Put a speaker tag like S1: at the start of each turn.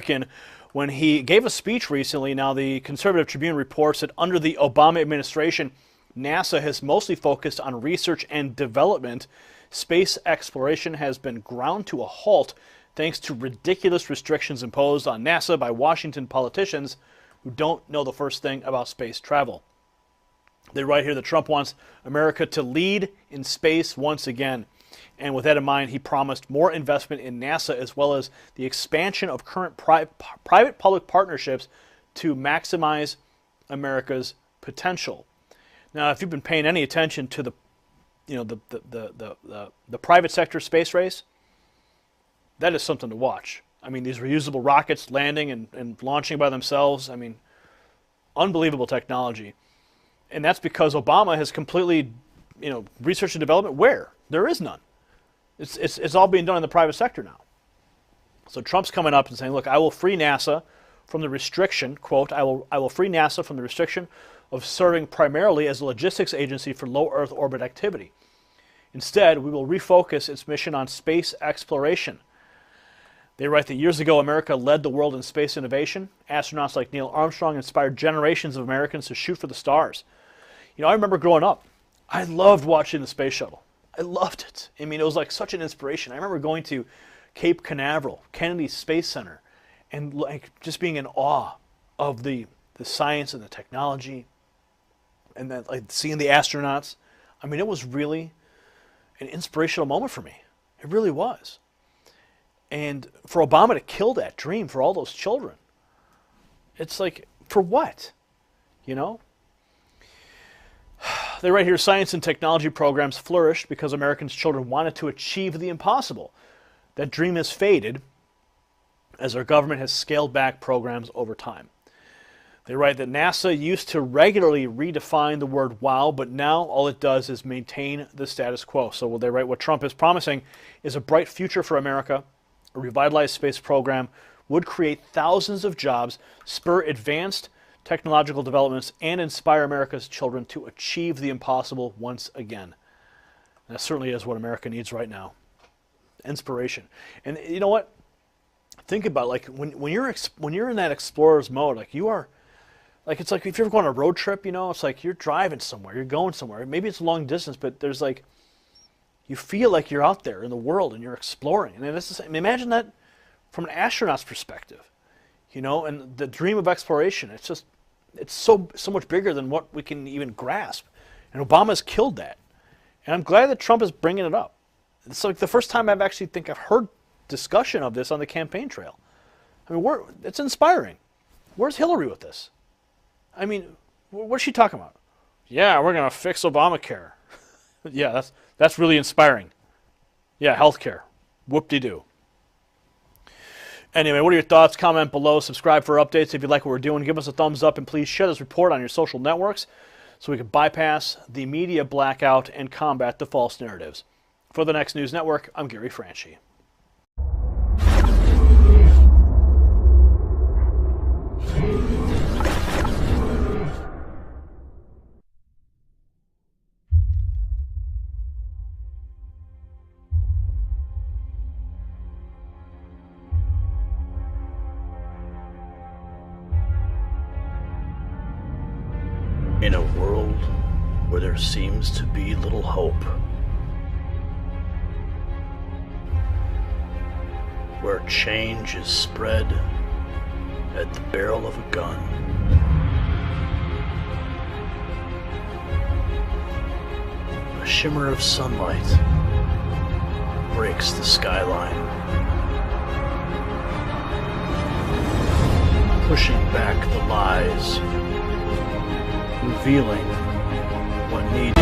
S1: American when he gave a speech recently. Now, the Conservative Tribune reports that under the Obama administration, NASA has mostly focused on research and development. Space exploration has been ground to a halt thanks to ridiculous restrictions imposed on NASA by Washington politicians who don't know the first thing about space travel. They write here that Trump wants America to lead in space once again. And with that in mind, he promised more investment in NASA as well as the expansion of current private-public partnerships to maximize America's potential. Now, if you've been paying any attention to the private sector space race, that is something to watch. I mean, these reusable rockets landing and launching by themselves. I mean, unbelievable technology. And that's because Obama has completely, research and development where? There is none. It's all being done in the private sector now. So Trump's coming up and saying, look, I will free NASA from the restriction, quote, I will free NASA from the restriction of serving primarily as a logistics agency for low Earth orbit activity. Instead, we will refocus its mission on space exploration. They write that years ago, America led the world in space innovation. Astronauts like Neil Armstrong inspired generations of Americans to shoot for the stars. I remember growing up, I loved watching the space shuttle. I loved it. I mean, it was like such an inspiration. I remember going to Cape Canaveral, Kennedy Space Center, and just being in awe of the science and the technology, and then seeing the astronauts. I mean, it was really an inspirational moment for me. It really was. And for Obama to kill that dream for all those children, it's like, for what? They write here, science and technology programs flourished because Americans' children wanted to achieve the impossible. That dream has faded as our government has scaled back programs over time. They write that NASA used to regularly redefine the word wow, but now all it does is maintain the status quo. So they write what Trump is promising is a bright future for America. A revitalized space program would create thousands of jobs, spur advanced technological developments, and inspire America's children to achieve the impossible once again. And that certainly is what America needs right now. Inspiration. And you know what? Think about when you're in that explorer's mode, you are, it's like if you're going on a road trip, it's like you're driving somewhere, you're going somewhere. Maybe it's long distance, but there's you feel like you're out there in the world and you're exploring. And imagine that from an astronaut's perspective, and the dream of exploration. It's so much bigger than what we can even grasp. And Obama's killed that. And I'm glad that Trump is bringing it up. It's like the first time I've heard discussion of this on the campaign trail. I mean, it's inspiring. Where's Hillary with this? I mean, what's she talking about? Yeah, we're going to fix Obamacare. Yeah, that's really inspiring. Yeah, healthcare. Whoop-de-doo. Anyway, what are your thoughts? Comment below. Subscribe for updates if you like what we're doing. Give us a thumbs up, and please share this report on your social networks so we can bypass the media blackout and combat the false narratives. For the Next News Network, I'm Gary Franchi.
S2: In a world where there seems to be little hope, where change is spread at the barrel of a gun, a shimmer of sunlight breaks the skyline, pushing back the lies, revealing what needs.